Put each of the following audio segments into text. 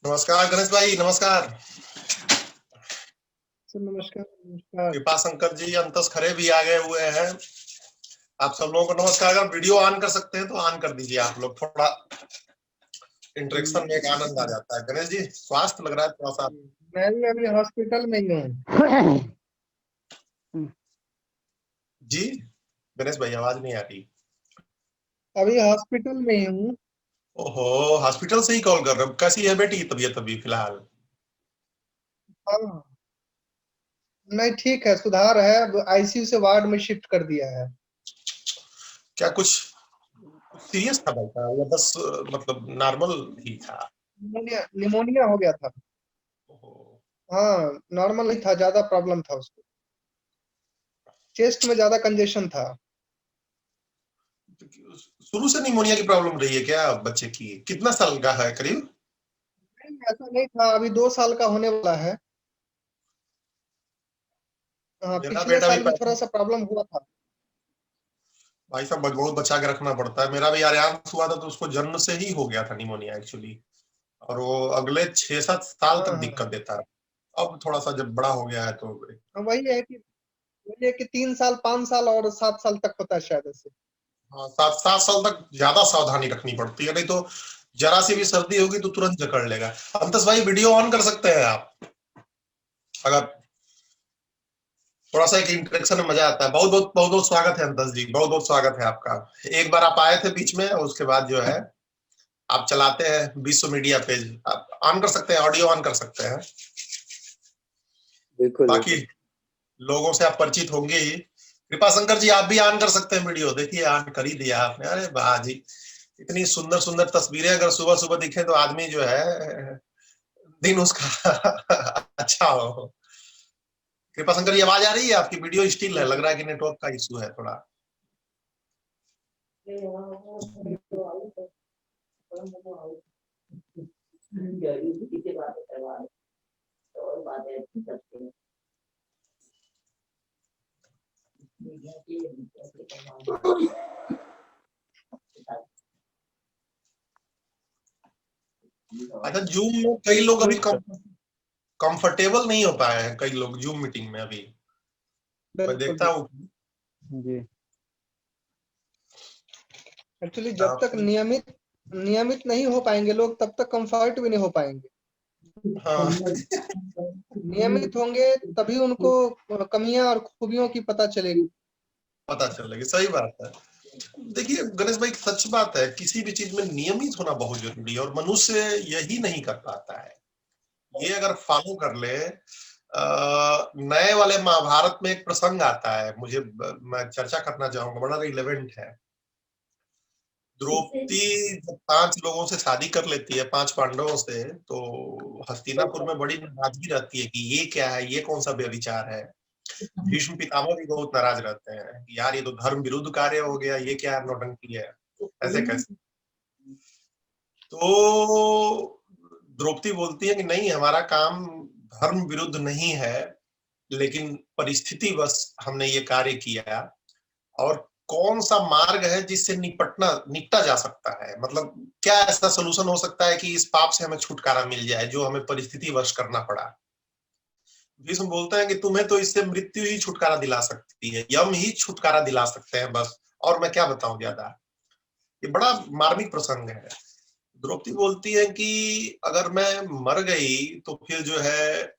नमस्कार गणेश भाई, नमस्कार। सर नमस्कार नमस्कार। कृपा शंकर जी अंतस खरे भी आ गए हुए हैं। आप सब लोगों को नमस्कार। अगर वीडियो ऑन कर सकते हैं तो ऑन कर दीजिए। आप लोग थोड़ा इंटरेक्शन में एक आनंद आ जाता है। गणेश जी स्वास्थ्य लग रहा है थोड़ा सा। मैं भी अभी हॉस्पिटल में ही हूँ। जी गणेश भाई आवाज नहीं आ रही। अभी हॉस्पिटल में ही हूँ। ओहो, हॉस्पिटल से ही कॉल कर रहे हो। कैसी है बेटी तबीयत अभी फिलहाल? हाँ, नहीं ठीक है, सुधार है। अब आईसीयू से वार्ड में शिफ्ट कर दिया है। क्या कुछ सीरियस था भाई साहब या बस मतलब नॉर्मल ही था? निमोनिया निमोनिया हो गया था। ओहो, हाँ, नॉर्मल ही था, ज्यादा प्रॉब्लम था उसको। चेस्ट में ज्यादा कंजेशन था। शुरू से निमोनिया की प्रॉब्लम रही है क्या बच्चे की? कितना साल का है करीब? नहीं, ऐसा नहीं था, अभी 2 साल का होने वाला है। हाँ, मेरा पिछले बेटा भी साल भी थोड़ा सा प्रॉब्लम हुआ था। भाई साहब बहुत बचा के रखना पड़ता है। मेरा भी आर्यांश हुआ था तो उसको जन्म से ही हो गया था निमोनिया एक्चुअली। और वो अगले 6-7 साल तक हाँ हाँ दिक्कत देता है। अब थोड़ा सा जब बड़ा हो गया है तो हाँ, वही है कि 3 साल 5 साल और 7 साल तक होता है शायद ऐसे। हाँ, 7 7 साल तक ज्यादा सावधानी रखनी पड़ती है, नहीं तो जरा सी भी सर्दी होगी तो तुरंत जकड़ लेगा। अंतस भाई वीडियो ऑन कर सकते हैं आप? अगर थोड़ा सा एक इंटरेक्शन में मजा आता है। बहुत बहुत स्वागत है अंतस जी, बहुत बहुत स्वागत है आपका। एक बार आप आए थे बीच में और उसके बाद जो है आप चलाते हैं विश्व मीडिया पेज। आप ऑन कर सकते हैं, ऑडियो ऑन कर सकते हैं। बिल्कुल बाकी बिल्कुल। लोगों से आप परिचित होंगे ही। कृपा शंकर जी आप भी ऑन कर सकते हैं वीडियो। देखिए ऑन कर ही दिया आपने। अरे वाह जी, इतनी सुंदर सुंदर तस्वीरें अगर सुबह सुबह दिखे तो आदमी जो है दिन उसका अच्छा हो। कृपा शंकर जी आवाज आ रही है आपकी? वीडियो स्टिल है, लग रहा है कि नेटवर्क का इशू है थोड़ा। अच्छा, जूम में कई लोग अभी कंफर्टेबल नहीं हो पाए हैं। कई लोग जूम मीटिंग में अभी मैं बिल्कुल देखता बिल्कुल। हूँ। जी। एक्चुअली जब तक नियमित नियमित नहीं हो पाएंगे लोग, तब तक कंफर्ट भी नहीं हो पाएंगे। हाँ नियमित होंगे तभी उनको कमियां और खूबियों की पता चलेगी। पता चलेगी, सही बात है। देखिए गणेश भाई सच बात है, किसी भी चीज में नियमित होना बहुत जरूरी है और मनुष्य यही नहीं कर पाता है। ये अगर फॉलो कर ले। नए वाले महाभारत में एक प्रसंग आता है, मैं चर्चा करना चाहूंगा, बड़ा रिलेवेंट है। द्रौपदी जब 5 लोगों से शादी कर लेती है, 5 पांडवों से, तो हस्तिनापुर में बड़ी नाराजगी रहती है कि ये क्या है, ये कौन सा व्यभिचार है। भीष्म पितामह भी बहुत नाराज रहते हैं कि यार ये तो धर्म विरुद्ध कार्य हो गया, ये क्या नौटंकी है, ऐसे कैसे। तो द्रौपदी बोलती है कि नहीं, हमारा काम धर्म विरुद्ध नहीं है, लेकिन परिस्थिति बस हमने ये कार्य किया। और कौन सा मार्ग है जिससे निपटा जा सकता है, मतलब क्या ऐसा सोल्यूशन हो सकता है कि इस पाप से हमें छुटकारा मिल जाए जो हमें परिस्थिति वश करना पड़ा। भीष्म बोलते हैं कि तुम्हें तो इससे मृत्यु ही छुटकारा दिला सकती है, यम ही छुटकारा दिला सकते हैं बस, और मैं क्या बताऊं ज्यादा। ये बड़ा मार्मिक प्रसंग है। द्रौपदी बोलती है कि अगर मैं मर गई तो फिर जो है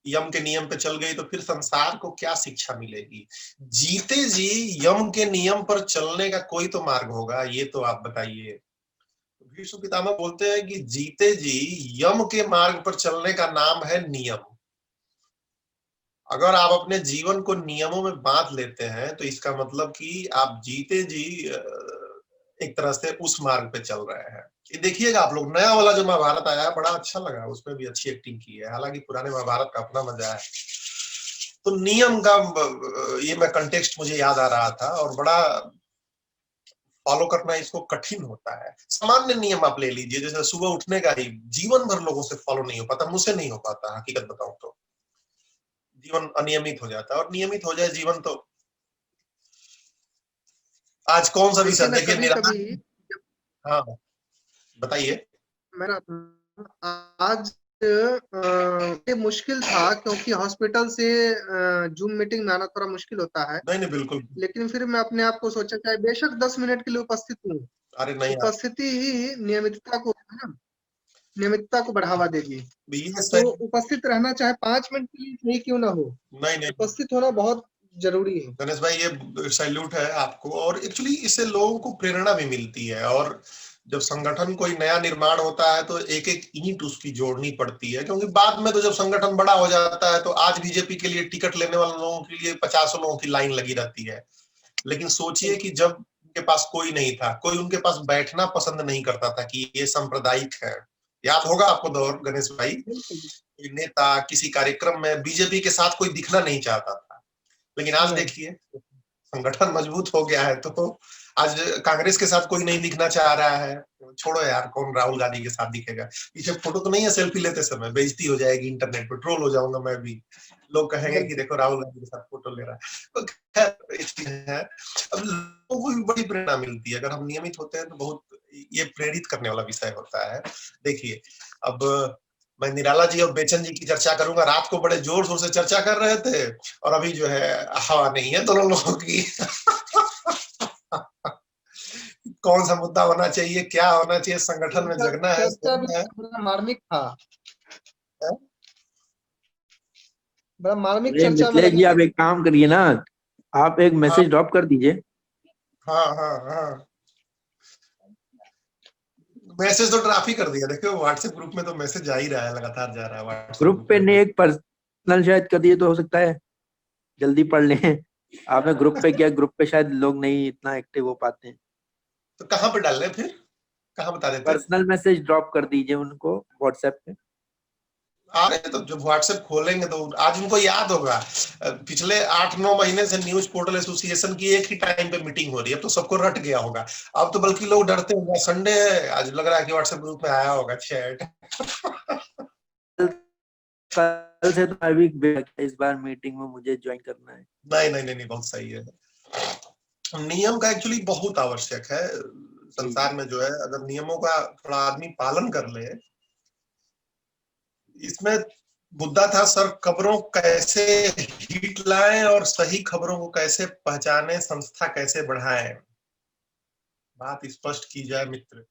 यम के नियम पे चल गई तो फिर संसार को क्या शिक्षा मिलेगी। जीते जी यम के नियम पर चलने का कोई तो मार्ग होगा, ये तो आप बताइए। भीष्म पितामह बोलते हैं कि जीते जी यम के मार्ग पर चलने का नाम है नियम। अगर आप अपने जीवन को नियमों में बांध लेते हैं तो इसका मतलब कि आप जीते जी एक तरह से उस मार्ग पे चल रहे हैं। ये देखिएगा आप लोग, नया वाला जो महाभारत आया है बड़ा अच्छा लगा, उसमें भी अच्छी एक्टिंग की है, हालांकि पुराने महाभारत का अपना मजा है। तो नियम का ये मैं कंटेक्स्ट मुझे याद आ रहा था, और बड़ा फॉलो करना इसको कठिन होता है। सामान्य नियम आप ले लीजिए, जैसे सुबह उठने का ही जीवन भर लोगों से फॉलो नहीं हो पाता, मुझसे नहीं हो पाता, हकीकत बताऊं तो जीवन अनियमित हो जाता है, और नियमित हो जाए जीवन तो आज कौन सा देखिए विषय ना, देखिए कभी निराश। कभी हाँ बताइए। मेरा आज ये मुश्किल था क्योंकि हॉस्पिटल से जूम मीटिंग में आना थोड़ा मुश्किल होता है, नहीं नहीं बिल्कुल। लेकिन फिर मैं अपने आप को सोचा चाहे बेशक 10 मिनट के लिए उपस्थित हूँ, अरे नहीं यार, उपस्थिति ही नियमितता को है ना, नियमितता को बढ़ावा देगी। ये तो सही। उपस्थित रहना चाहे 5 मिनट के लिए सही क्यों ना हो, नहीं नहीं उपस्थित होना बहुत जरूरी है। गणेश भाई, ये सैल्यूट है आपको। और एक्चुअली इससे लोगों को प्रेरणा भी मिलती है। और जब संगठन कोई नया निर्माण होता है तो एक एक ईंट उसकी जोड़नी पड़ती है, क्योंकि बाद में तो जब संगठन बड़ा हो जाता है तो आज बीजेपी के लिए टिकट लेने वाले लोगों के लिए 50 लोगों की लाइन लगी रहती है। लेकिन सोचिए कि जब उनके पास कोई नहीं था, कोई उनके पास बैठना पसंद नहीं करता था कि ये सांप्रदायिक है। याद होगा आपको दौर गणेश भाई, कोई नेता किसी कार्यक्रम में बीजेपी के साथ कोई दिखना नहीं चाहता था। लेकिन आज नहीं, देखिए, संगठन मजबूत हो गया है तो आज कांग्रेस के साथ कोई नहीं दिखना चाह रहा है। छोड़ो यार, कौन राहुल गांधी के साथ दिखेगा। पीछे फोटो तो नहीं है, सेल्फी लेते समय बेइज्जती हो जाएगी, इंटरनेट पे ट्रोल हो जाऊंगा मैं भी। लोग कहेंगे कि बिल्कुल। देखो राहुल गांधी के साथ फोटो ले रहा है। तो खैर ये चीज है। अब लोगों को भी बड़ी प्रेरणा मिलती है अगर हम नियमित होते हैं तो। बहुत ये प्रेरित करने वाला विषय होता है। देखिए, अब मैं निराला जी और बेचन जी की चर्चा करूंगा। रात को बड़े जोर शोर से चर्चा कर रहे थे, और अभी जो है हवा नहीं है दोनों लोगों की। कौन सा मुद्दा होना चाहिए, क्या होना चाहिए, संगठन में उनका जगना है, चर्चा भी सोना है। बड़ा मार्मिक था, बड़ा मार्मिक अरे चर्चा में मिथिलेश लगे जी, थे। आप एक काम करिए ना, आप एक हाँ मैसेज ड्रॉप कर दीजिए। हाँ हाँ हाँ, मैसेज तो ड्राप ही कर दिया। देखो व्हाट्सएप ग्रुप में तो मैसेज आ ही रहा है, लगातार जा रहा है व्हाट्सएप ग्रुप ग्रुप पे में नहीं, तो। एक पर्सनल शायद कर दिए तो हो सकता है जल्दी पढ़ लें। आपने ग्रुप पे किया, ग्रुप पे शायद लोग नहीं इतना एक्टिव हो पाते हैं। तो कहाँ पे डाल रहे फिर, कहाँ बता देते। पर्सनल मैसेज ड्रॉप कर दीजिए उनको व्हाट्सएप पे। आ रहे हैं तो जब व्हाट्सएप खोलेंगे तो आज उनको याद होगा। पिछले 8-9 महीने से न्यूज पोर्टल एसोसिएशन की एक ही टाइम पे मीटिंग हो रही है, तो सबको रट गया होगा। अब तो बल्कि लोग डरते होंगे, संडे है आज, लग रहा है कि व्हाट्सएप ग्रुप में आया होगा चैट। कल से तो मैं भी इस बार मीटिंग में मुझे ज्वाइन करना है। नहीं नहीं नहीं नहीं, बहुत सही है। नियम का एक्चुअली बहुत आवश्यक है जी। संसार में। जो है अगर नियमों का थोड़ा आदमी पालन कर ले। इसमें मुद्दा था सर, खबरों कैसे हिट लाएं और सही खबरों को कैसे पहचाने, संस्था कैसे बढ़ाएं। बात स्पष्ट की जाए मित्र।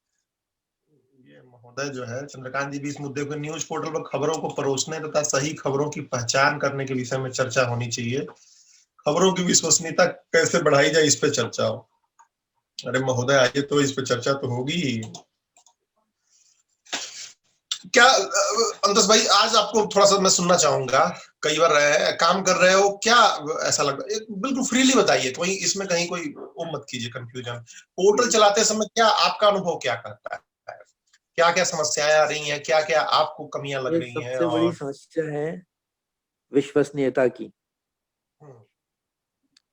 ये महोदय जो है चंद्रकांत जी भी इस मुद्दे को न्यूज पोर्टल पर खबरों को परोसने तथा सही खबरों की पहचान करने के विषय में चर्चा होनी चाहिए। खबरों की विश्वसनीयता कैसे बढ़ाई जाए, इस पे चर्चा हो। अरे महोदय आइए, तो इस पे चर्चा तो होगी ही। क्या अंतस भाई, आज आपको थोड़ा सा मैं सुनना चाहूंगा। कई बार काम कर रहे हो क्या, ऐसा लग रहा है बिल्कुल फ्रीली बताइए, कोई इसमें कहीं कोई वो मत कीजिए कंफ्यूजन। पोर्टल चलाते समय क्या आपका अनुभव क्या करता है, क्या क्या समस्याएं आ रही हैं, क्या क्या आपको कमियां लग एक रही हैं। सबसे बड़ी और समस्या है विश्वसनीयता की हम्म,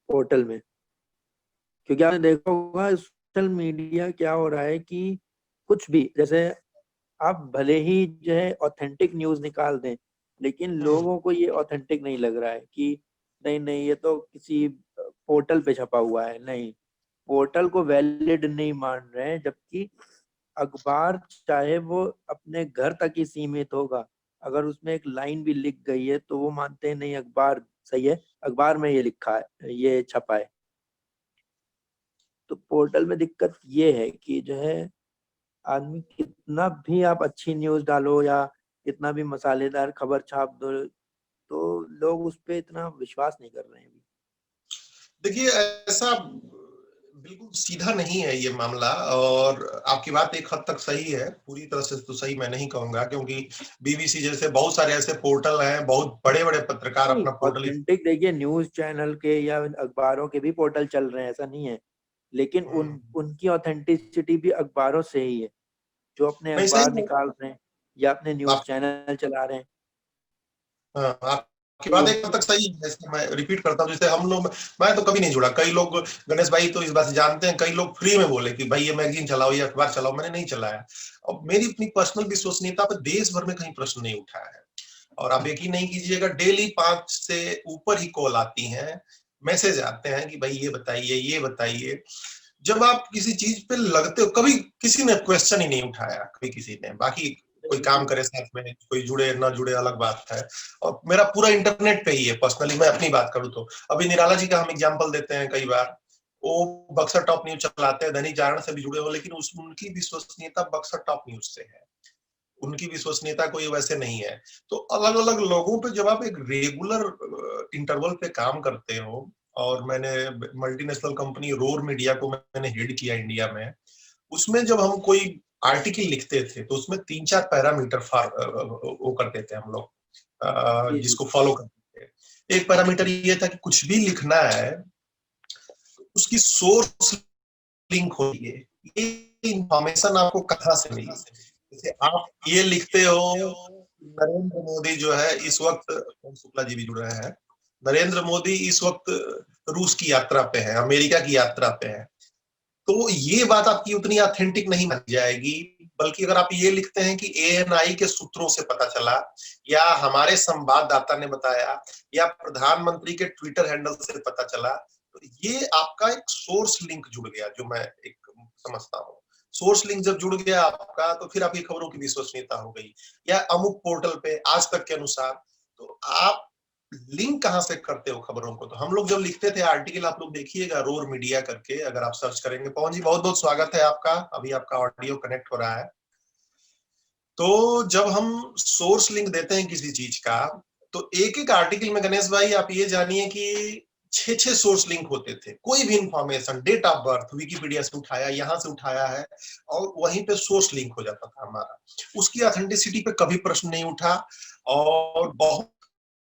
पोर्टल में। क्योंकि आपने देखा होगा सोशल मीडिया क्या हो रहा है कि कुछ भी, जैसे आप भले ही जो है ऑथेंटिक न्यूज निकाल दें, लेकिन हम्म, लोगों को ये ऑथेंटिक नहीं लग रहा है कि नहीं नहीं ये तो किसी पोर्टल पे छपा हुआ है। नहीं, पोर्टल को वैलिड नहीं मान रहे हैं, जबकि अखबार चाहे वो अपने घर तक ही सीमित होगा, अगर उसमें एक लाइन भी लिख गई है तो वो मानते हैं नहीं अखबार सही है, अखबार में ये लिखा है, ये छपा है। तो पोर्टल में दिक्कत ये है कि जो है आदमी कितना भी आप अच्छी न्यूज डालो या कितना भी मसालेदार खबर छाप दो, तो लोग उस पर इतना विश्वास नहीं कर रहे हैं अभी। देखिए ऐसा बिल्कुल सीधा नहीं है ये मामला। और आपकी बात एक हद तक सही है, पूरी तरह से तो सही मैं नहीं कहूंगा, क्योंकि बीबीसी जैसे बहुत सारे ऐसे पोर्टल हैं, बहुत बड़े बड़े पत्रकार नहीं, अपना पोर्टल। ऑथेंटिक देखिए न्यूज चैनल के या अखबारों के भी पोर्टल चल रहे हैं, ऐसा नहीं है, लेकिन उनकी ऑथेंटिसिटी भी अखबारों से ही है, जो अपने नहीं सही अखबार है। निकाल रहे हैं या अपने न्यूज आप चैनल चला रहे हैं। हाँ, आपकी तो बात एक हद तक सही है। जैसे मैं रिपीट करता हूँ, जैसे हम लोग, मैं तो कभी नहीं जुड़ा। कई लोग, गणेश भाई तो इस बात से जानते हैं, कई लोग फ्री में बोले कि भाई ये मैगजीन चलाओ, ये अखबार चलाओ, मैंने नहीं चलाया। और मेरी अपनी पर्सनल विश्वसनीयता पर देश भर में कहीं प्रश्न नहीं उठा है। और आप यकीन नहीं कीजिएगा, डेली 5 से ऊपर ही कॉल आती हैं, मैसेज आते हैं कि भाई ये बताइए, ये बताइए। जब आप किसी चीज पे लगते हो, कभी किसी ने क्वेश्चन ही नहीं उठाया, कभी किसी ने। बाकी कोई काम करे साथ में, कोई जुड़े ना जुड़े अलग बात है। और मेरा पूरा इंटरनेट पे ही है। पर्सनली मैं अपनी बात करूं तो अभी निराला जी का हम एग्जांपल देते हैं कई बार, वो बक्सर टॉप न्यूज चलाते हैं, दैनिक जागरण से भी जुड़े हो, लेकिन उनकी विश्वसनीयता बक्सर टॉप न्यूज से है, उनकी विश्वसनीयता कोई वैसे नहीं है। तो अलग अलग लोगों पे जब आप एक रेगुलर इंटरवल पे काम करते हो, और मैंने मल्टीनेशनल कंपनी रोर मीडिया को मैंने हेड किया इंडिया में, उसमें जब हम कोई आर्टिकल लिखते थे तो उसमें 3-4 पैरामीटर वो करते थे हम लोग, जिसको फॉलो करते थे। एक पैरामीटर ये था कि कुछ भी लिखना है उसकी सोर्स लिंक होती है, ये इंफॉर्मेशन आपको कहाँ से मिली। जैसे आप ये लिखते हो, नरेंद्र मोदी जो है इस वक्त, शुक्ला जी भी जुड़ रहे हैं, नरेंद्र मोदी इस वक्त रूस की यात्रा पे है, अमेरिका की यात्रा पे है, तो ये बात आपकी उतनी ऑथेंटिक नहीं मानी जाएगी। बल्कि अगर आप ये लिखते हैं कि ANI के सूत्रों से पता चला, या हमारे संवाददाता ने बताया, या प्रधानमंत्री के ट्विटर हैंडल से पता चला, तो ये आपका एक सोर्स लिंक जुड़ गया, जो मैं एक समझता हूँ। सोर्स लिंक जब जुड़ गया आपका, तो फिर आपकी खबरों की विश्वसनीयता हो गई। या अमुक पोर्टल पे आज तक के अनुसार, तो आप लिंक कहां से करते हो खबरों को। तो हम लोग जब लिखते थे आर्टिकल, आप लोग देखिएगा रोर मीडिया करके, अगर आप सर्च करेंगे। पवन जी बहुत बहुत स्वागत है आपका, अभी आपका ऑडियो कनेक्ट हो रहा है। तो जब हम सोर्स लिंक देते हैं किसी चीज का, तो एक एक आर्टिकल में गणेश भाई आप ये जानिए कि 6-6 सोर्स लिंक होते थे। कोई भी information, date of birth Wikipedia से उठाया, यहां से उठाया है, और वहीं पे सोर्स लिंक हो जाता था हमारा। उसकी ऑथेंटिसिटी पे कभी प्रश्न नहीं उठा, और बहुत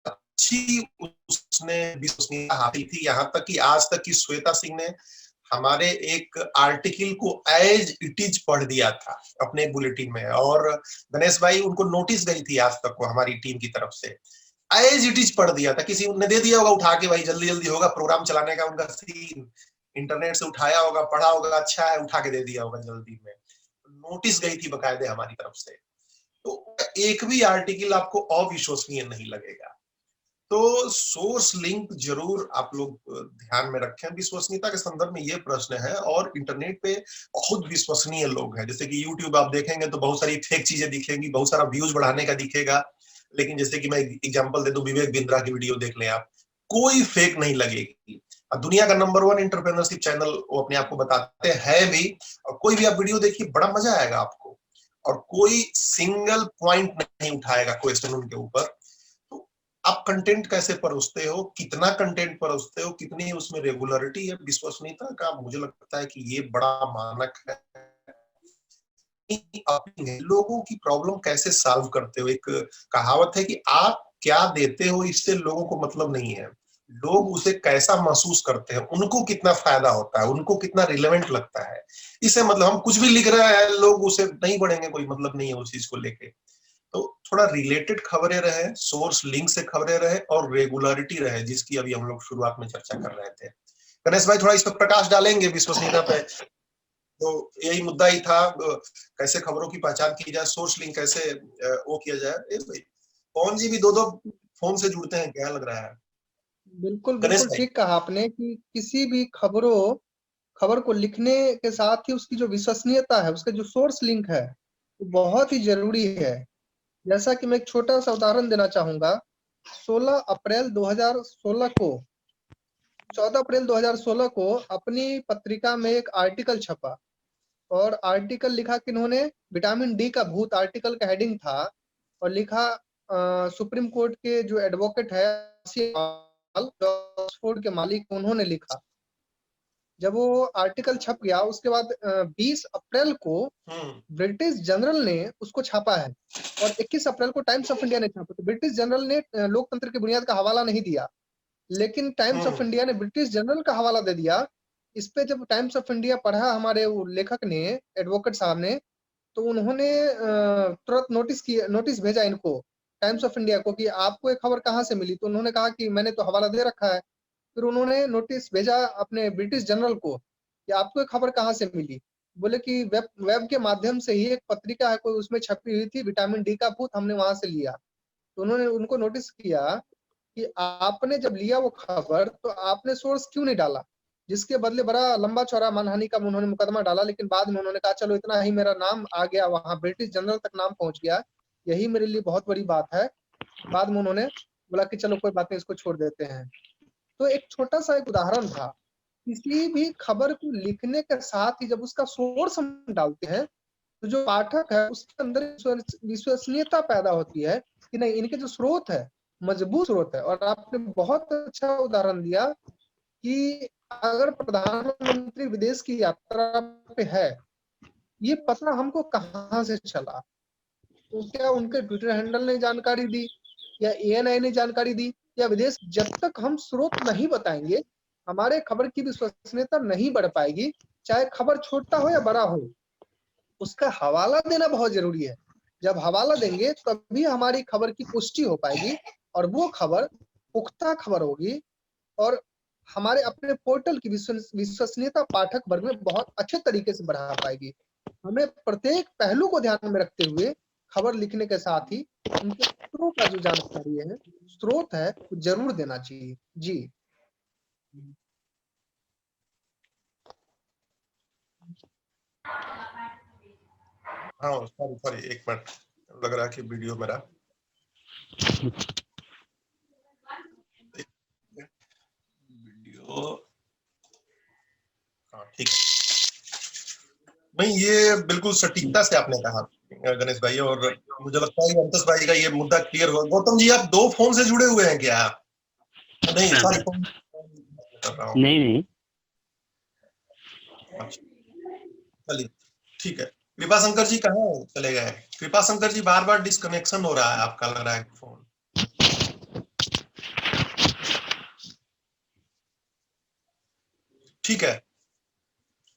अच्छी उसने विश्वसनीयता हासिल थी। यहाँ तक कि आज तक की श्वेता सिंह ने हमारे एक आर्टिकल को एज इट इज पढ़ दिया था अपने बुलेटिन में, और गणेश भाई उनको नोटिस गई थी आज तक को हमारी टीम की तरफ से, एज इट इज पढ़ दिया था। किसी ने दे दिया होगा उठा के, भाई जल्दी जल्दी होगा प्रोग्राम चलाने का, उनका सीन इंटरनेट से उठाया होगा, पढ़ा होगा, अच्छा है, उठा के दे दिया होगा जल्दी में। नोटिस गई थी बकायदे हमारी तरफ से। तो एक भी आर्टिकल आपको अविश्वसनीय नहीं लगेगा। तो सोर्स लिंक जरूर आप लोग ध्यान में रखें। विश्वसनीयता के संदर्भ में ये प्रश्न है, और इंटरनेट पे बहुत विश्वसनीय लोग हैं। जैसे कि यूट्यूब आप देखेंगे तो बहुत सारी फेक चीजें दिखेंगी, बहुत सारा व्यूज बढ़ाने का दिखेगा, लेकिन जैसे कि मैं एग्जांपल दे दूं, विवेक बिंद्रा की वीडियो देख लें आप, कोई फेक नहीं लगेगी। दुनिया का नंबर 1 एंटरप्रेन्योरशिप चैनल वो अपने आप को बताते हैं भी, और कोई भी आप वीडियो देखिए बड़ा मजा आएगा आपको, और कोई सिंगल पॉइंट नहीं उठाएगा क्वेश्चन उनके ऊपर। आप कंटेंट कैसे परोसते हो, कितना कंटेंट परोसते हो, कितनी उसमें रेगुलरिटी है, विश्वसनीयता का मुझे लगता है कि ये बड़ा मानक है। अपने लोगों की प्रॉब्लम कैसे सॉल्व करते हो। एक कहावत है कि आप क्या देते हो इससे लोगों को मतलब नहीं है, लोग उसे कैसा महसूस करते हैं, उनको कितना फायदा होता है, उनको कितना रिलेवेंट लगता है। इसे मतलब हम कुछ भी लिख रहे हैं, लोग उसे नहीं पढ़ेंगे, कोई मतलब नहीं है उस चीज को लेके। तो थोड़ा रिलेटेड खबरें रहे, सोर्स लिंक से खबरें रहे, और रेगुलरिटी रहे, जिसकी अभी हम लोग शुरुआत में चर्चा कर रहे थे। गणेश भाई थोड़ा इस पर प्रकाश डालेंगे विश्वसनीयता पे। तो यही मुद्दा ही था, कैसे खबरों की पहचान की जाए, सोर्स लिंक कैसे वो किया जाए। भाई पवन जी भी दो फोन से जुड़ते हैं, क्या लग रहा है? बिल्कुल गणेश बिल्कुल भाई। ठीक कहा आपने कि किसी भी खबर को लिखने के साथ ही उसकी जो विश्वसनीयता है, उसका जो सोर्स लिंक है, वो बहुत ही जरूरी है। जैसा कि मैं एक छोटा सा उदाहरण देना चाहूंगा। 16 अप्रैल 2016 को 14 अप्रैल 2016 को अपनी पत्रिका में एक आर्टिकल छपा, और आर्टिकल लिखा किन्होंने, विटामिन डी का भूत आर्टिकल का हेडिंग था, और लिखा सुप्रीम कोर्ट के जो एडवोकेट है ऑक्सफोर्ड के मालिक, उन्होंने लिखा। जब वो आर्टिकल छप गया, उसके बाद 20 अप्रैल को ब्रिटिश जनरल ने उसको छापा है, और 21 अप्रैल को टाइम्स ऑफ इंडिया ने छापा। तो ब्रिटिश जनरल ने लोकतंत्र की बुनियाद का हवाला नहीं दिया, लेकिन टाइम्स ऑफ इंडिया ने ब्रिटिश जनरल का हवाला दे दिया। इस पे जब टाइम्स ऑफ इंडिया पढ़ा हमारे वो लेखक ने, एडवोकेट साहब ने, तो उन्होंने तुरंत नोटिस भेजा इनको, टाइम्स ऑफ इंडिया को, कि आपको एक खबर कहाँ से मिली। तो उन्होंने कहा कि मैंने तो हवाला दे रखा है। फिर उन्होंने नोटिस भेजा अपने ब्रिटिश जनरल को कि आपको एक खबर कहाँ से मिली। बोले कि वेब के माध्यम से ही, एक पत्रिका है कोई, उसमें छपी हुई थी विटामिन डी का भूत, हमने वहां से लिया। तो उन्होंने उनको नोटिस किया कि आपने जब लिया वो खबर, तो आपने सोर्स क्यों नहीं डाला। जिसके बदले बड़ा लंबा चौड़ा मानहानि का उन्होंने मुकदमा डाला, लेकिन बाद में उन्होंने कहा चलो इतना ही मेरा नाम आ गया, वहां ब्रिटिश जनरल तक नाम पहुंच गया, यही मेरे लिए बहुत बड़ी बात है। बाद में उन्होंने बोला कि चलो कोई बात नहीं, इसको छोड़ देते हैं। तो एक छोटा सा एक उदाहरण था, किसी भी खबर को लिखने के साथ ही जब उसका सोर्स हम डालते हैं तो जो पाठक है उसके अंदर विश्वसनीयता पैदा होती है कि नहीं, इनके जो स्रोत है मजबूत स्रोत है। और आपने बहुत अच्छा उदाहरण दिया कि अगर प्रधानमंत्री विदेश की यात्रा पे है, ये पता हमको कहाँ से चला? तो क्या उनके ट्विटर हैंडल ने जानकारी दी, या ANI ने जानकारी दी, या विदेश? जब तक हम स्रोत नहीं बताएंगे, हमारे खबर की विश्वसनीयता नहीं बढ़ पाएगी। चाहे खबर छोटा हो या बड़ा हो, उसका हवाला देना बहुत जरूरी है। जब हवाला देंगे तभी हमारी खबर की पुष्टि हो पाएगी, और वो खबर पुख्ता खबर होगी, और हमारे अपने पोर्टल की विश्वसनीयता पाठक वर्ग में बहुत अच्छे तरीके से बढ़ा पाएगी। हमें प्रत्येक पहलू को ध्यान में रखते हुए खबर लिखने के साथ ही उनके सूत्रों का जो जानकारी है, स्रोत है, वो जरूर देना चाहिए। जी। हाँ सॉरी सॉरी, एक मिनट, लग रहा है कि वीडियो मेरा वीडियो, हाँ ठीक है। नहीं, ये बिल्कुल सटीकता से आपने कहा गणेश भाई, और मुझे लगता है अंतस भाई का ये मुद्दा क्लियर हुआ। गौतम जी, आप 2 फोन से जुड़े हुए हैं क्या? नहीं सॉरी, कर रहा हूँ। नहीं। चलिए ठीक है। कृपा शंकर जी कहाँ चले गए? कृपा शंकर जी, बार बार डिस्कनेक्शन हो रहा है आपका, लग रहा है फोन। ठीक है,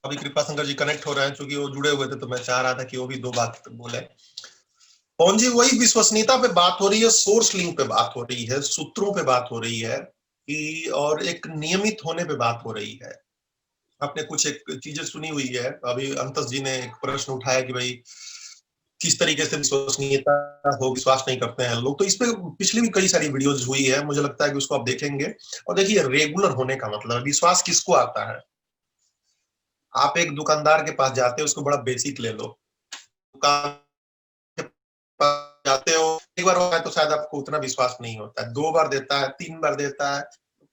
अभी कृपा शंकर जी कनेक्ट हो रहे हैं, क्योंकि वो जुड़े हुए थे तो मैं चाह रहा था कि वो भी 2 बात बोले। पवन जी, वही विश्वसनीयता पे बात हो रही है, सोर्स लिंक पे बात हो रही है, सूत्रों पे बात हो रही है कि, और एक नियमित होने पे बात हो रही है। आपने कुछ एक चीजें सुनी हुई है, अभी अंतस जी ने एक प्रश्न उठाया कि भाई किस तरीके से विश्वसनीयता हो, विश्वास नहीं करते हैं लोग। तो इस पे पिछली भी कई सारी वीडियोज हुई है, मुझे लगता है कि उसको आप देखेंगे। और देखिए, रेगुलर होने का मतलब, विश्वास किसको आता है? आप एक दुकानदार के पास जाते हो, उसको बड़ा बेसिक ले लो, दुकान के पास जाते हो, एक बार होता है तो शायद आपको उतना विश्वास नहीं होता है, 2 बार देता है, 3 बार देता है,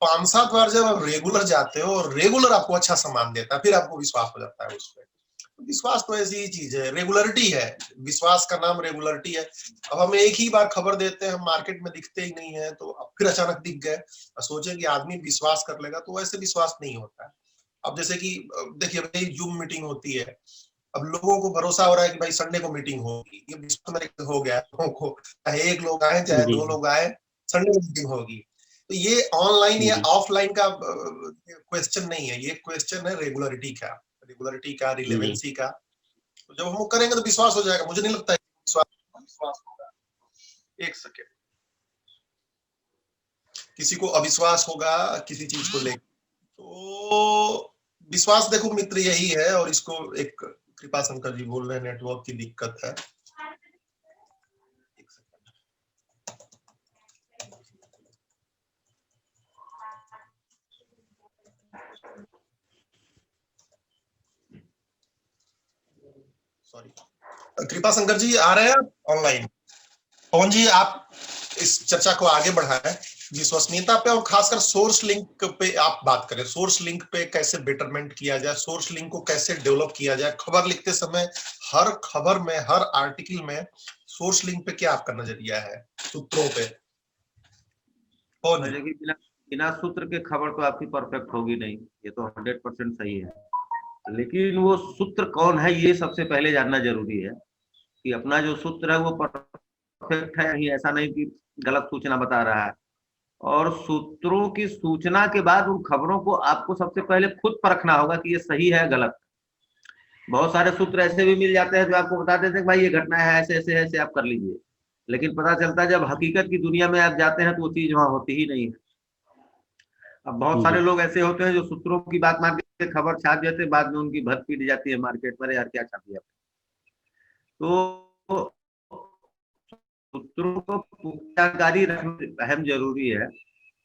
5-7 बार जब आप रेगुलर जाते हो और रेगुलर आपको अच्छा सामान देता है, फिर आपको विश्वास हो जाता है उस पर। विश्वास तो ऐसी ही चीज है, रेगुलरिटी है, विश्वास का नाम रेगुलरिटी है। अब हम एक ही बार खबर देते हैं, हम मार्केट में दिखते ही नहीं है, तो अब फिर अचानक दिख गए, सोचे कि आदमी विश्वास कर लेगा, तो वैसे विश्वास नहीं होता है। अब जैसे कि देखिए, भाई जूम मीटिंग होती है, अब लोगों को भरोसा हो रहा है कि भाई संडे को मीटिंग होगी, ये विश्वास मेरे हो गया लोगों को, चाहे 1 लोग आए चाहे 2 लोग आए, संडे को मीटिंग होगी। तो ये ऑनलाइन या ऑफलाइन का क्वेश्चन नहीं है, ये क्वेश्चन है रेगुलरिटी का, रिलेवेंसी का। तो जब हम करेंगे तो विश्वास हो जाएगा। मुझे नहीं लगता है विश्वास होगा। एक सेकेंड, किसी को अविश्वास होगा किसी चीज को लेकर, तो विश्वास, देखो मित्र, यही है। और इसको एक कृपा शंकर जी बोल रहे हैं नेटवर्क की दिक्कत है। सॉरी, कृपा शंकर जी आ रहे हैं ऑनलाइन? पवन जी, आप इस चर्चा को आगे बढ़ाएं, विश्वसनीयता पे और खासकर सोर्स लिंक पे आप बात करें। सोर्स लिंक पे कैसे बेटरमेंट किया जाए, सोर्स लिंक को कैसे डेवलप किया जाए, खबर लिखते समय हर खबर में, हर आर्टिकल में सोर्स लिंक पे क्या आपका नजरिया है, सूत्रों पे? देखिए, बिना सूत्र के खबर तो आपकी परफेक्ट होगी नहीं, ये तो 100% सही है। लेकिन वो सूत्र कौन है, ये सबसे पहले जानना जरूरी है कि अपना जो सूत्र है वो परफेक्ट है ही, ऐसा नहीं कि गलत सूचना बता रहा है। और सूत्रों की सूचना के बाद उन खबरों को आपको सबसे पहले खुद परखना होगा कि ये सही है गलत। बहुत सारे सूत्र ऐसे भी मिल जाते हैं जो आपको बता देते हैं भाई ये घटना है, ऐसे ऐसे ऐसे आप कर लीजिए, लेकिन पता चलता है जब हकीकत की दुनिया में आप जाते हैं तो वो चीज वहां होती ही नहीं है। अब बहुत सारे लोग ऐसे होते हैं जो सूत्रों की बात मान के खबर छाप देते हैं, बाद में उनकी भर पीट जाती है मार्केट में, यार क्या छाप दिया। तो सूत्रों को पुख्ता जारी रखना अहम जरूरी है।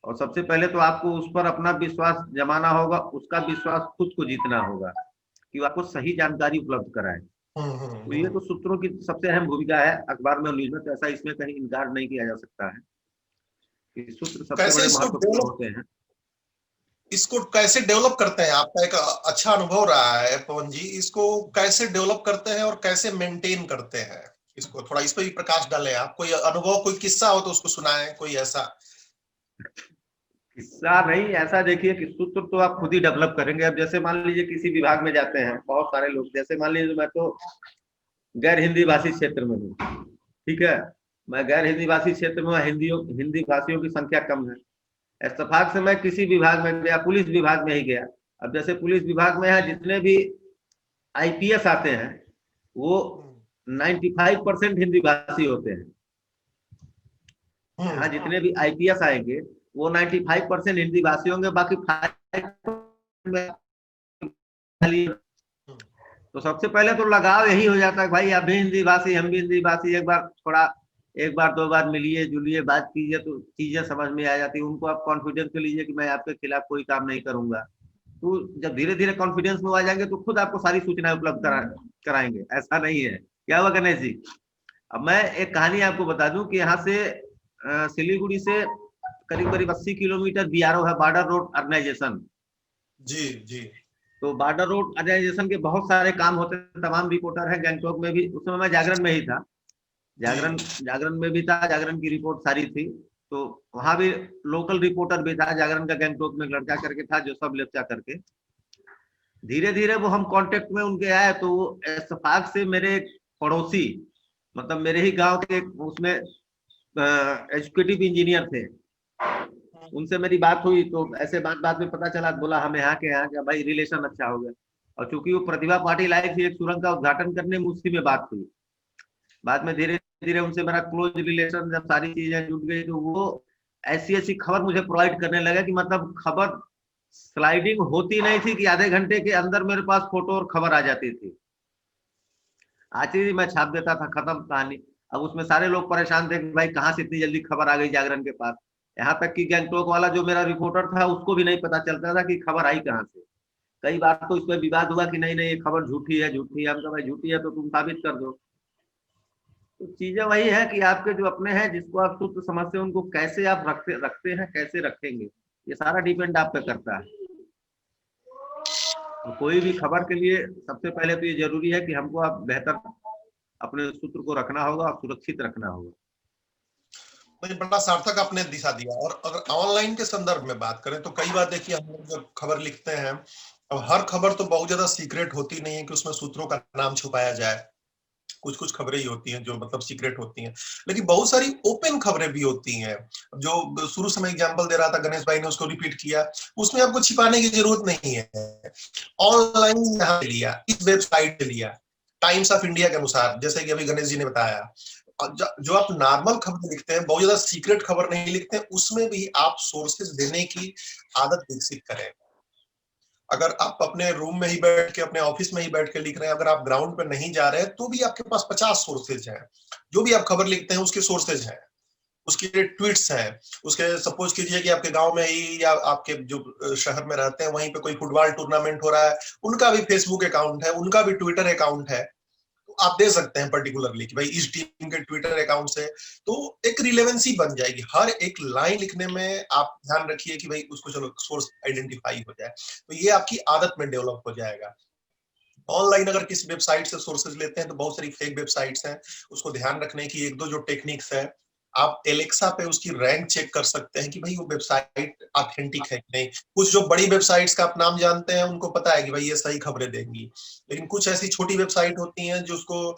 और सबसे पहले तो आपको उस पर अपना विश्वास जमाना होगा, उसका विश्वास खुद को जीतना होगा कि वो आपको सही जानकारी उपलब्ध कराए। तो ये तो सूत्रों की सबसे अहम भूमिका है अखबार में और न्यूज में, तो ऐसा इसमें कहीं इनकार नहीं किया जा सकता है कि सूत्र सबसे कैसे बड़े इसको महत्वपूर्ण होते हैं। इसको कैसे डेवलप करते हैं? आपका एक अच्छा अनुभव रहा है पवन जी, इसको कैसे डेवलप करते हैं और कैसे मेंटेन करते हैं इसको? थोड़ा इस पर भी प्रकाश डालें आप। कोई अनुभव, कोई किस्सा हो तो उसको सुनाएं, कोई ऐसा। किस्सा नहीं, ऐसा देखिए कि सूत्र तो आप खुद ही डेवलप करेंगे। अब जैसे मान लीजिए किसी विभाग में जाते हैं बहुत सारे लोग, जैसे मान लीजिए मैं तो गैर हिंदी भाषी क्षेत्र में हूँ, ठीक है, मैं गैर हिंदी भाषी क्षेत्र में, हिंदी भाषियों की संख्या कम है। इत्तेफाक से मैं किसी विभाग में गया, पुलिस विभाग में ही गया। अब जैसे पुलिस विभाग में है, जितने भी आईपीएस आते हैं वो 95% हिंदी भाषी होते हैं। यहाँ जितने भी आईपीएस आएंगे वो 95% हिंदी भाषी होंगे, बाकी 5%। तो सबसे पहले तो लगाव यही हो जाता है, भाई आप भी हिंदी भाषी, हम भी हिंदी भाषी, एक बार दो बार मिलिए जुलिए, बात कीजिए तो चीजें समझ में आ जाती है। उनको आप कॉन्फिडेंस में लीजिए कि मैं आपके खिलाफ कोई काम नहीं करूंगा। तो जब धीरे धीरे कॉन्फिडेंस में आ जाएंगे तो खुद आपको सारी सूचनाएं उपलब्ध कराएंगे। ऐसा नहीं है। क्या हुआ गणेश जी, अब मैं एक कहानी आपको बता दूं कि यहाँ से सिलीगुड़ी से करीब करीब 80 किलोमीटर बीआरओ है, बॉर्डर रोड ऑर्गेनाइजेशन। जी जी। तो बॉर्डर रोड ऑर्गेनाइजेशन के बहुत सारे काम होते हैं, तमाम रिपोर्टर है। गैंगटॉक में भी उस समय मैं जागरण में ही था, जागरण में भी था, जागरण की रिपोर्ट सारी थी। तो वहां भी लोकल रिपोर्टर भी था, जागरण का गैंगटॉक में एक लड़का करके था जो सब लेप्चा करके। धीरे धीरे वो हम कांटेक्ट में उनके आए, तो वो इत्तेफाक से मेरे पड़ोसी, मतलब मेरे ही गांव के, उसमें एजुकेटिव इंजीनियर थे, उनसे मेरी बात हुई। तो ऐसे बात में पता चला, बोला हम यहाँ के, यहाँ का भाई, रिलेशन अच्छा हो गया। और चूंकि वो प्रतिभा पाटिल आई थी एक सुरंग का उद्घाटन करने में, उसी में बात हुई। बाद में धीरे धीरे उनसे मेरा क्लोज रिलेशन, जब सारी चीजें जुट गई तो वो ऐसी ऐसी खबर मुझे प्रोवाइड करने लगा कि मतलब खबर स्लाइडिंग होती नहीं थी कि आधे घंटे के अंदर मेरे पास फोटो और खबर आ जाती थी। आती थी, मैं छाप देता था, खत्म कहानी। अब उसमें सारे लोग परेशान थे कि भाई कहाँ से इतनी जल्दी खबर आ गई जागरण के पास। यहाँ तक कि गैंगटॉक वाला जो मेरा रिपोर्टर था उसको भी नहीं पता चलता था कि खबर आई कहाँ से। कई बार तो इस पर विवाद हुआ कि नहीं ये खबर झूठी है, झूठी है। हम तो भाई झूठी है तो तुम साबित कर दो। तो चीजें वही है कि आपके जो अपने हैं, जिसको आप शुद्ध समझते हैं, उनको कैसे आप रखते हैं, कैसे रखेंगे, ये सारा डिपेंड आप पे करता है। तो कोई भी खबर के लिए सबसे पहले तो ये जरूरी है कि हमको आप बेहतर अपने सूत्र को रखना होगा और सुरक्षित रखना होगा। तो बड़ा सार्थक आपने दिशा दिया। और अगर ऑनलाइन के संदर्भ में बात करें तो कई बार देखिए, हम लोग जब खबर लिखते हैं, अब हर खबर तो बहुत ज्यादा सीक्रेट होती नहीं है कि उसमें सूत्रों का नाम छुपाया जाए। कुछ खबरें ही होती हैं जो मतलब सीक्रेट होती हैं, लेकिन बहुत सारी ओपन खबरें भी होती हैं। जो शुरू से मैं एग्जांपल दे रहा था, गणेश भाई ने उसको रिपीट किया, उसमें आपको छिपाने की जरूरत नहीं है। ऑनलाइन यहाँ लिया, इस वेबसाइट से लिया, टाइम्स ऑफ इंडिया के अनुसार, जैसे कि अभी गणेश जी ने बताया, जो आप नॉर्मल खबर लिखते हैं, बहुत ज्यादा सीक्रेट खबर नहीं लिखते हैं, उसमें भी आप सोर्सेज देने की आदत विकसित करें। अगर आप अपने रूम में ही बैठ के, अपने ऑफिस में ही बैठ के लिख रहे हैं, अगर आप ग्राउंड पर नहीं जा रहे हैं, तो भी आपके पास 50 सोर्सेज हैं। जो भी आप खबर लिखते हैं उसके सोर्सेज हैं, उसके ट्वीट्स हैं, उसके सपोज कीजिए कि आपके गांव में ही या आपके जो शहर में रहते हैं वहीं पे कोई फुटबॉल टूर्नामेंट हो रहा है, उनका भी फेसबुक अकाउंट है, उनका भी ट्विटर अकाउंट है, तो आप दे सकते हैं पर्टिकुलरली कि भाई इस टीम के ट्विटर अकाउंट से, तो एक रिलेवेंसी बन जाएगी। हर एक लाइन लिखने में आप ध्यान रखिए कि भाई उसको चलो सोर्स आइडेंटिफाई हो जाए, तो ये आपकी आदत में डेवलप हो जाएगा। ऑनलाइन अगर किसी वेबसाइट से सोर्सेज लेते हैं तो बहुत सारी फेक वेबसाइट्स हैं, उसको ध्यान रखने की एक दो जो टेक्निक्स है, आप एलेक्सा पे उसकी रैंक चेक कर सकते हैं कि भाई वो वेबसाइट ऑथेंटिक है कि नहीं। कुछ जो बड़ी वेबसाइट्स का आप नाम जानते हैं, उनको पता है कि भाई ये सही खबरें देंगी, लेकिन कुछ ऐसी छोटी वेबसाइट होती हैं जो उसको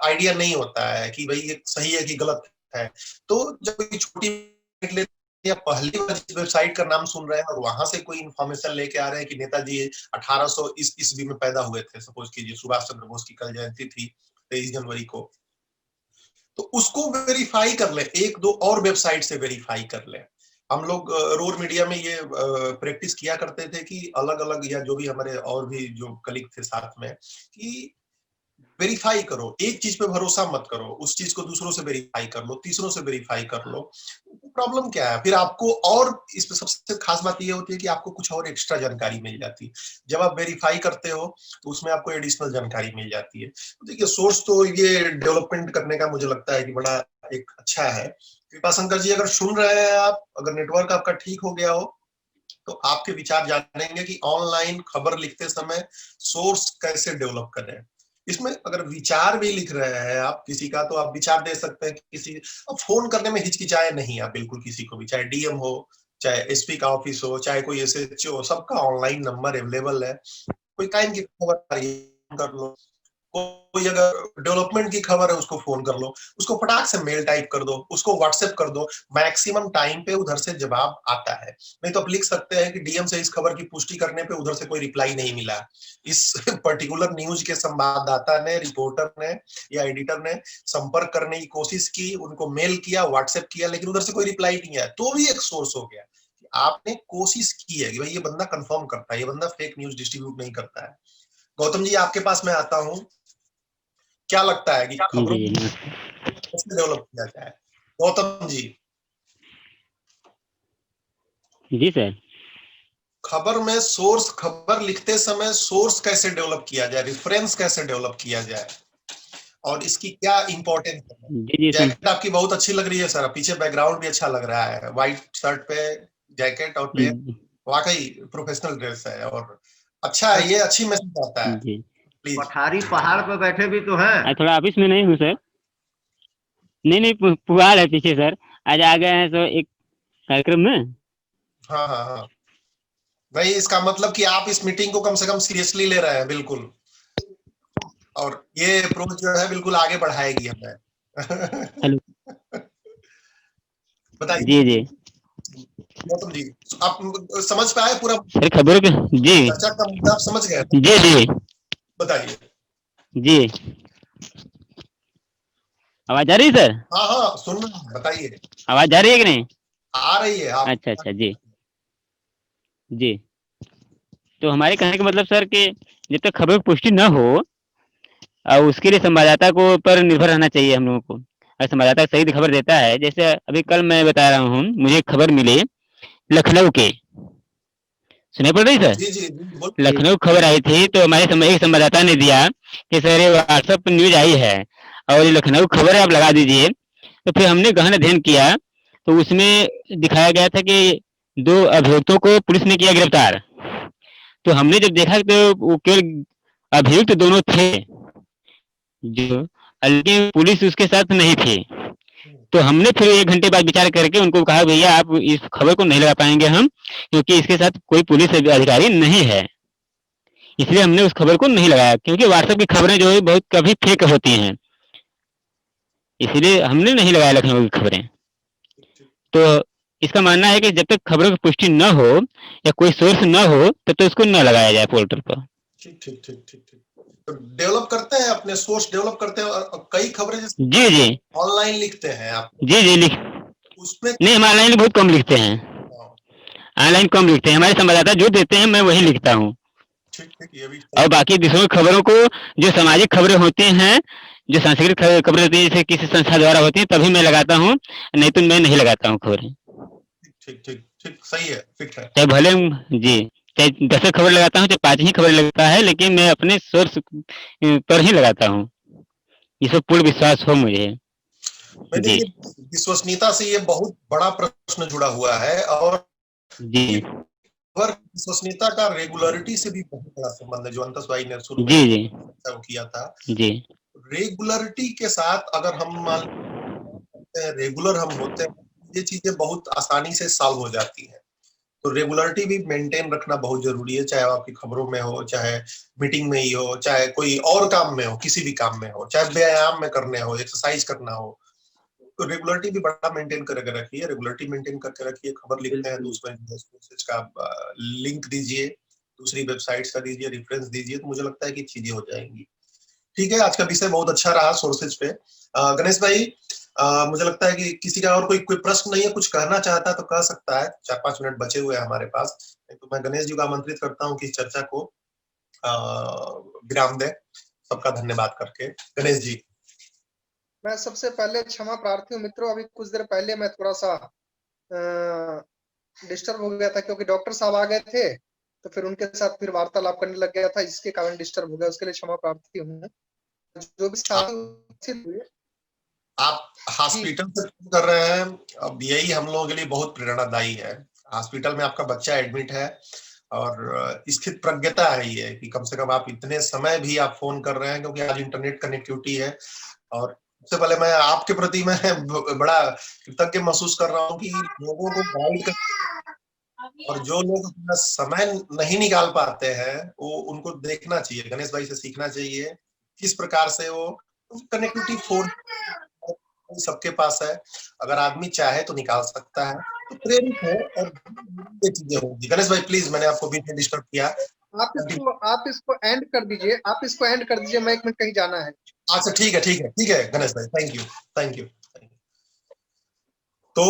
आइडिया नहीं होता है कि भाई ये सही है कि गलत है। तो जब कोई छोटी या पहली बार जिस वेबसाइट का नाम सुन रहे हैं और वहां से कोई इन्फॉर्मेशन लेके आ रहे हैं कि नेताजी 1800 ईस्वी में पैदा हुए थे, सपोज कीजिए सुभाष चंद्र बोस की कल जयंती थी 23 जनवरी को, तो उसको वेरीफाई कर ले, एक दो और वेबसाइट से वेरीफाई कर ले। हम लोग रोर मीडिया में ये प्रैक्टिस किया करते थे कि अलग अलग, या जो भी हमारे और भी जो कलीग थे साथ में, कि वेरीफाई करो, एक चीज पे भरोसा मत करो, उस चीज को दूसरों से वेरीफाई कर लो, तीसरों से वेरीफाई कर लो। प्रॉब्लम क्या है फिर आपको, और इसमें सबसे खास बात ये होती है कि आपको कुछ और एक्स्ट्रा जानकारी मिल जाती है। जब आप वेरीफाई करते हो तो उसमें आपको एडिशनल जानकारी मिल जाती है। तो देखिए सोर्स तो ये डेवलपमेंट करने का मुझे लगता है कि बड़ा एक अच्छा है। कृपाशंकर जी अगर सुन रहे हैं आप, अगर नेटवर्क आपका ठीक हो गया हो तो आपके विचार जानेंगे कि ऑनलाइन खबर लिखते समय सोर्स कैसे डेवलप करें। इसमें अगर विचार भी लिख रहे हैं आप किसी का, तो आप विचार दे सकते हैं किसी, अब फोन करने में हिचकिचाए नहीं आप बिल्कुल किसी को भी, चाहे डीएम हो, चाहे एसपी का ऑफिस हो, चाहे कोई एसएचओ हो, सबका ऑनलाइन नंबर अवेलेबल है। कोई काइन की खबर आ रही है कर लो, कोई अगर डेवलपमेंट की खबर है उसको फोन कर लो, उसको फटाक से मेल टाइप कर दो, उसको व्हाट्सएप कर दो, मैक्सिमम टाइम पे उधर से जवाब आता है। नहीं तो आप लिख सकते हैं कि डीएम से इस खबर की पुष्टि करने पे उधर से कोई रिप्लाई नहीं मिला। इस पर्टिकुलर न्यूज के संवाददाता ने, रिपोर्टर ने या एडिटर ने संपर्क करने की कोशिश की, उनको मेल किया, व्हाट्सएप किया, लेकिन उधर से कोई रिप्लाई नहीं आया, तो भी एक सोर्स हो गया। आपने कोशिश की है कि भाई ये बंदा कंफर्म करता है, ये बंदा फेक न्यूज डिस्ट्रीब्यूट नहीं करता है। गौतम जी आपके पास मैं आता हूँ, क्या लगता है कि खबरों को कैसे डेवलप किया जाए? गौतम जी। जी सर। खबर में सोर्स, खबर लिखते समय सोर्स कैसे डेवलप किया जाए, रेफरेंस कैसे डेवलप किया जाए, और इसकी क्या इंपॉर्टेंस है? जैकेट आपकी बहुत अच्छी लग रही है सर, पीछे बैकग्राउंड भी अच्छा लग रहा है, व्हाइट शर्ट पे जैकेट और पे वाकई प्रोफेशनल ड्रेस है और अच्छा है, ये अच्छी मैसेज आता है। प्लीज। पठारी पहाड़ पे बैठे भी तो हैं। थोड़ा ऑफिस में नहीं हूँ सर। नहीं पुआल है पीछे सर, आज आ गए हैं तो एक कार्यक्रम में। हाँ हाँ हाँ, भाई इसका मतलब कि आप इस मीटिंग को कम से कम सीरियसली ले रहे हैं, बिल्कुल, और ये अप्रोच जो है बिल्कुल आगे बढ़ाएगी हमें। हेलो। बताइए। जी जी गौतम जी, आप समझ पाए पूरा सर खबरों के? जी चर्चा का मुद्दा आप समझ गए? जी जी बताइए। जी, आवाज आ रही है सर? हाँ हाँ सुन रहे हैं, बताइए। आवाज आ रही है कि नहीं? आ रही है। आप अच्छा अच्छा जी जी। तो हमारे कहने का मतलब सर कि जब तक खबर की पुष्टि न हो और उसके लिए संवाददाता को पर निर्भर रहना चाहिए हम लोगों को। अगर संवाददाता सही खबर देता है, जैसे अभी कल मैं बता रहा हूँ, मुझे खबर मिली लखनऊ के, सुनाई पड़ रही सर? जी जी लखनऊ खबर आई थी तो हमारे एक संवाददाता ने दिया कि सर ये व्हाट्सएप पर न्यूज आई है और ये लखनऊ खबर है, आप लगा दीजिए। तो फिर हमने गहन अध्ययन किया तो उसमें दिखाया गया था कि 2 अभियुक्तों को पुलिस ने किया गिरफ्तार। तो हमने जब देखा तो वो केवल अभियुक्त दोनों थे जो, लेकिन पुलिस उसके साथ नहीं थी। तो हमने फिर 1 घंटे बाद विचार करके उनको कहा भैया आप इस खबर को नहीं लगा पाएंगे हम, क्योंकि इसके साथ कोई पुलिस अधिकारी नहीं है, इसलिए हमने उस खबर को नहीं लगाया। क्योंकि व्हाट्सएप की खबरें जो है बहुत कभी फेक होती हैं, इसलिए हमने नहीं लगाया लखनऊ की खबरें। तो इसका मानना है कि जब तक खबरों की पुष्टि न हो या कोई सोर्स न हो तब तक उसको न लगाया जाए पोर्टल पर। ठीक ठीक ठीक ठीक ठीक। तो डेवलप करते हैं अपने सोर्स, डेवलप करते हैं, और कई खबरें जी जी ऑनलाइन लिखते हैं आप? जी जी लिख उसमें नहीं, हम ऑनलाइन बहुत कम लिखते हैं, ऑनलाइन कम लिखते हैं। हमारे संवाददाता जो देते हैं मैं वही लिखता हूँ। ठीक ठीक, ये भी। और बाकी दूसरों की खबरों को, जो सामाजिक खबरें होती हैं, जो सांस्कृतिक खबरें होती हैं, जैसे किसी संस्था द्वारा होती है, तभी मैं लगाता हूँ, नहीं तो मैं नहीं लगाता हूँ खबरें। ठीक ठीक ठीक, सही है, फिट है। चाहे भले जी, चाहे 10 खबर लगाता हूँ, चाहे 5 ही खबर लगता है, लेकिन मैं अपने सोर्स पर ही लगाता हूँ, इस पर पूर्ण विश्वास हो मुझे। जी विश्वसनीयता से ये बहुत बड़ा प्रश्न जुड़ा हुआ है, और जी विश्वसनीयता का रेगुलरिटी से भी बहुत बड़ा संबंध है, जो अंतस भाई ने शुरू जी जी में किया था। जी रेगुलरिटी के साथ अगर हम रेगुलर हम होते हैं, ये चीजें बहुत आसानी से सॉल्व हो जाती हैं। तो रेगुलरिटी भी मेंटेन रखना बहुत जरूरी है, चाहे आपकी खबरों में हो, चाहे मीटिंग में ही हो, चाहे कोई और काम में हो, किसी भी काम में हो, चाहे व्यायाम में करने हो, एक्सरसाइज करना हो, तो रेगुलरिटी भी बड़ा मेंटेन करके रखिए। रेगुलरिटी मेंटेन करके रखिए। खबर लिखते हैं तो उसमें मैसेज का लिंक दीजिए, दूसरी वेबसाइट्स का दीजिए, रेफरेंस दीजिए, तो मुझे लगता है कि चीजें हो जाएंगी। ठीक है, आज का विषय बहुत अच्छा रहा सोर्सेज पे। गणेश भाई, मुझे लगता है कि किसी का और कोई प्रश्न नहीं है, कुछ कहना चाहता है तो कह सकता है, 4-5 मिनट बचे हुए हैं हमारे पास। तो मैं गणेश जी को आमंत्रित करता हूँ कि इस चर्चा को विराम दें। सबका धन्यवाद करके। गणेश जी। मैं सबसे पहले क्षमा प्रार्थी हूँ मित्रों, अभी कुछ देर पहले मैं थोड़ा सा डिस्टर्ब हो गया था क्योंकि डॉक्टर साहब आ गए थे, तो फिर उनके साथ फिर वार्तालाप करने लग गया था, इसके कारण डिस्टर्ब हो गया, उसके लिए क्षमा प्रार्थी हूँ। जो भी साथी आप हॉस्पिटल से फोन कर रहे हैं, अब यही हम लोगों के लिए बहुत प्रेरणादायी है। हॉस्पिटल में आपका बच्चा एडमिट है और स्थित प्रज्ञता है ये कि कम से कम आप इतने समय भी आप फोन कर रहे हैं, क्योंकि आज इंटरनेट कनेक्टिविटी है। और सबसे पहले मैं आपके प्रति मैं बड़ा कृतज्ञ महसूस कर रहा हूँ कि लोगों को गाइड कर, और जो लोग अपना समय नहीं निकाल पाते हैं वो उनको देखना चाहिए, गणेश भाई से सीखना चाहिए किस प्रकार से वो कनेक्टिविटी फोन सबके पास है, अगर आदमी चाहे तो निकाल सकता है, तो प्रेरित हो और ये चीजें होगी। गणेश भाई प्लीज, मैंने आपको बीच में डिस्टर्ब किया। आप इसको एंड कर दीजिए, मैं 1 मिनट कहीं जाना है। अच्छा ठीक है गणेश भाई, थैंक यू। तो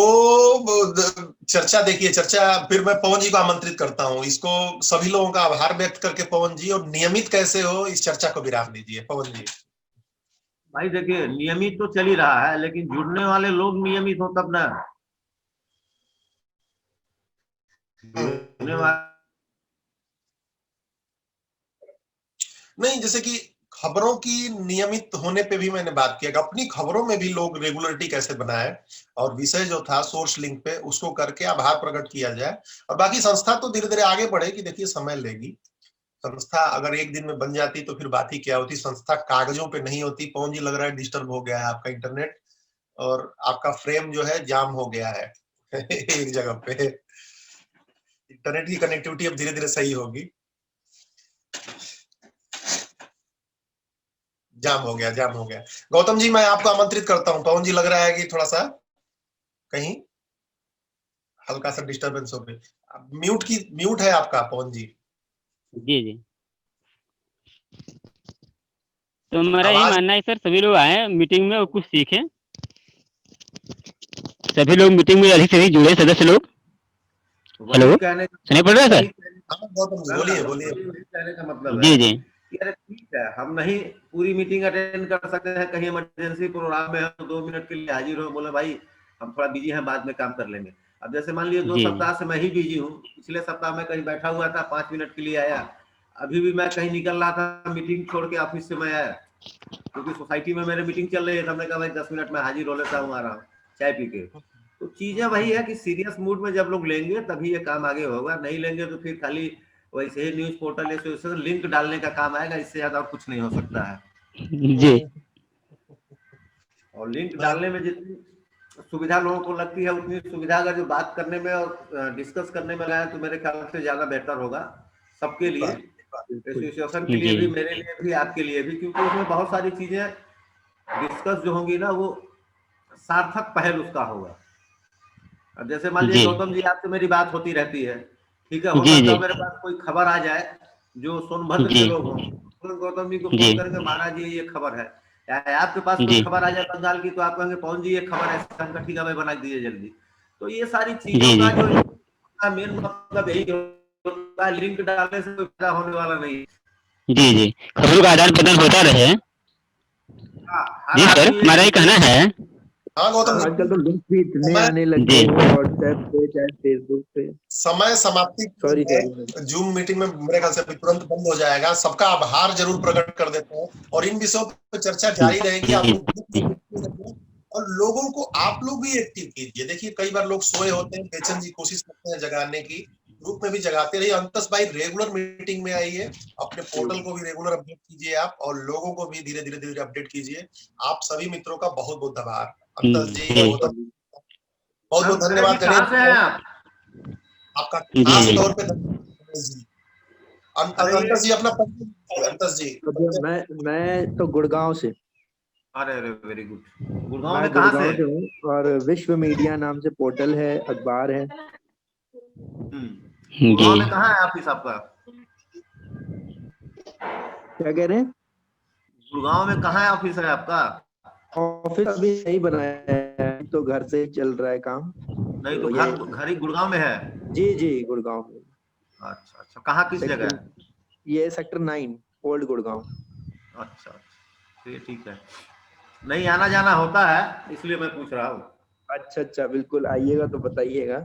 चर्चा देखिए, फिर मैं पवन जी को आमंत्रित करता हूँ, इसको सभी लोगों का आभार व्यक्त करके पवन जी, और नियमित कैसे हो इस चर्चा को विराम दीजिए पवन जी। भाई देखिए, नियमित तो चल ही रहा है, लेकिन जुड़ने वाले लोग नियमित हो तब ना। जुड़ने वाले नहीं, जैसे कि खबरों की नियमित होने पे भी मैंने बात किया कि अपनी खबरों में भी लोग रेगुलरिटी कैसे बनाए, और विषय जो था सोर्स लिंक पे उसको करके आभार प्रकट किया जाए। और बाकी संस्था तो धीरे धीरे आगे बढ़ेगी, देखिए समय लेगी। संस्था अगर एक दिन में बन जाती तो फिर बात ही क्या होती, संस्था कागजों पे नहीं होती। पवन जी लग रहा है डिस्टर्ब हो गया है आपका इंटरनेट, और आपका फ्रेम जो है जाम हो गया है एक जगह पे। इंटरनेट की कनेक्टिविटी अब धीरे धीरे सही होगी। जाम हो गया। गौतम जी, मैं आपको आमंत्रित करता हूँ। पवन जी लग रहा है कि थोड़ा सा कहीं हल्का सा डिस्टरबेंस हो गई। म्यूट है आपका पवन जी। जी। तो हमारा यही मानना है सर, सभी लोग आए मीटिंग में और कुछ सीखें। सभी लोग मीटिंग में अधिक से अधिक जुड़े, सदस्य लोग। हेलो, सुनाई पड़ रहा है सर? बोलिए। कहने का मतलब है जी। अरे ठीक है, हम नहीं पूरी मीटिंग अटेंड कर सकते हैं, कहीं इमरजेंसी प्रोग्राम में हम तो 2 मिनट के लिए हाजिर हो, बोले भाई हम थोड़ा बिजी हैं, बाद में काम कर लेंगे। अब जैसे मान लीजिए 2 सप्ताह से मैं ही बिजी हूँ, पिछले सप्ताह में कहीं बैठा हुआ था, 5 मिनट के लिए आया, अभी भी मैं कहीं निकल रहा था, मीटिंग छोड़ के ऑफिस से मैं आया, क्योंकि सोसाइटी में मेरे मीटिंग चल रही है। हमने कहा भाई 10 मिनट में हाजिर हो लेता हूँ, आ रहा हूँ चाय पी के। तो चीजें वही है कि सीरियस मूड में जब लोग लेंगे तभी ये काम आगे होगा, नहीं लेंगे तो फिर खाली वैसे ही न्यूज पोर्टल से लिंक डालने का काम आएगा, इससे ज्यादा और कुछ नहीं हो सकता है जी। और लिंक डालने में जितनी सुविधा लोगों को लगती है, उतनी सुविधा अगर जो बात करने में और डिस्कस करने में लगाए तो मेरे ख्याल से ज्यादा बेहतर होगा सबके लिए, एसोसिएशन के लिए भी, मेरे लिए भी, आपके लिए भी, क्योंकि उसमें बहुत सारी चीजें डिस्कस जो होंगी ना वो सार्थक पहल उसका होगा। अब जैसे मान लीजिए गौतम जी आपसे मेरी बात होती रहती है, ठीक है, हो सकता है मेरे पास कोई खबर आ जाए जो सोनभद्र के लोग हों, तो गौतम जी को फोन करेंगे, महाराज जी ये खबर है, या आपके पास कोई खबर आ जाए बंगाल की, तो आप कहेंगे पवन जी ये खबर है, ठीक है भाई बना दीजिए जल्दी। तो ये सारी चीजों का जो मेन मतलब यही होता है, लिंक डालने से कोई फायदा होने वाला नहीं। जी, खबरों का आदान प्रदान होता रहे। जी सर, हमारा ये कहना है। आजकल तो लिंक भी इतने आने लगे हैं व्हाट्सएप पे, चाहे फेसबुक पे। समय समाप्ति, सॉरी जूम मीटिंग में मेरे ख्याल से तुरंत बंद हो जाएगा। सबका आभार जरूर प्रकट कर देते हैं और इन विषयों पर चर्चा जारी रहेगी। और लोगों को आप लोग भी एक्टिव कीजिए। देखिए कई बार लोग सोए होते हैं, बेचैन जी कोशिश करते हैं जगाने की, ग्रुप में भी जगाते रहिए। अंतस भाई रेगुलर मीटिंग में आइए, अपने पोर्टल को भी रेगुलर अपडेट कीजिए आप, और लोगों को भी धीरे धीरे अपडेट कीजिए। आप सभी मित्रों का बहुत बहुत आभार। अंतस जी बहुत बहुत धन्यवाद करें आपका, खास तौर पे अंतस जी। अपना अंतस जी, मैं तो गुड़गांव से। अरे वेरी गुड। गुड़गांव में कहाँ से हूँ, और विश्व मीडिया नाम से पोर्टल है, अखबार है। गुड़गांव में कहाँ है ऑफिस आपका? क्या कह रहे हैं? गुड़गांव में कहाँ है ऑफिस है आपका? ऑफिस अभी नहीं बनाया है, तो घर से चल रहा है काम। नहीं तो घर ही गुड़गांव में है? जी गुड़गांव में। अच्छा, कहाँ किस जगह? ये सेक्टर 9 ओल्ड गुड़गांव। अच्छा, ये ठीक है, नहीं आना जाना होता है इसलिए मैं पूछ रहा हूँ। अच्छा, बिल्कुल आइएगा तो बताइएगा।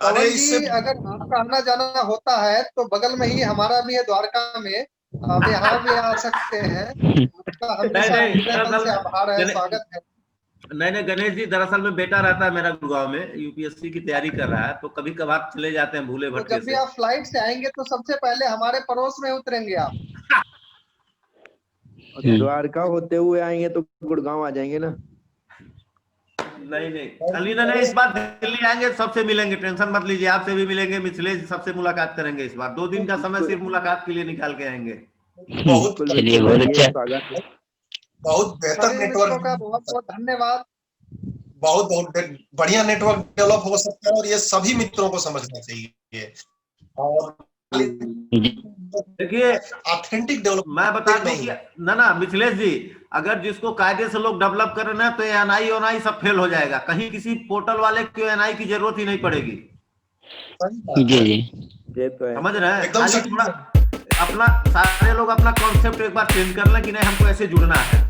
अरे पवन इससे जी, अगर आपका आना जाना होता है तो बगल में ही हमारा भी है द्वारका में, आप यहाँ भी आ सकते हैं। आपका हमेशा नहीं, हृदय तल से दरअसल आभार है, स्वागत है। नहीं गणेश जी, दरअसल में बेटा रहता है मेरा गुड़गांव में, यूपीएससी की तैयारी कर रहा है, तो कभी कभार चले जाते हैं भूले तो भटके जब भी से। आप फ्लाइट से आएंगे तो सबसे पहले हमारे पड़ोस में उतरेंगे आप। द्वारका होते हुए आएंगे तो गुड़गांव आ जाएंगे ना। नहीं अली नहीं, इस बार दिल्ली आएंगे सबसे मिलेंगे, टेंशन मत लीजिए, आपसे भी मिलेंगे, मिथिलेश सबसे मुलाकात करेंगे। इस बार 2 दिन का समय सिर्फ मुलाकात के लिए निकाल के आएंगे। बहुत चलिए बहुत अच्छा, स्वागत है। बहुत बेहतर सभी मित्रों का नेटवर्क, बहुत बहुत धन्यवाद। बहुत बढ़िया नेटवर्क डेवलप हो सकता है और ये सभी मित्रों को समझना चाहिए। और देखिए ऑथेंटिक डेवलप मैं बता दूं कि ना मिथिलेश जी, अगर जिसको कायदे से लोग डेवलप कर रहे हैं तो एनआई ओनआई सब फेल हो जाएगा, कहीं किसी पोर्टल वाले को एनआई की जरूरत ही नहीं पड़ेगी। जी ये तो है। समझ रहे हैं, एकदम खाली थोड़ा अपना सारे लोग अपना कॉन्सेप्ट एक बार चेंज कर लें कि नहीं हमको ऐसे जुड़ना है।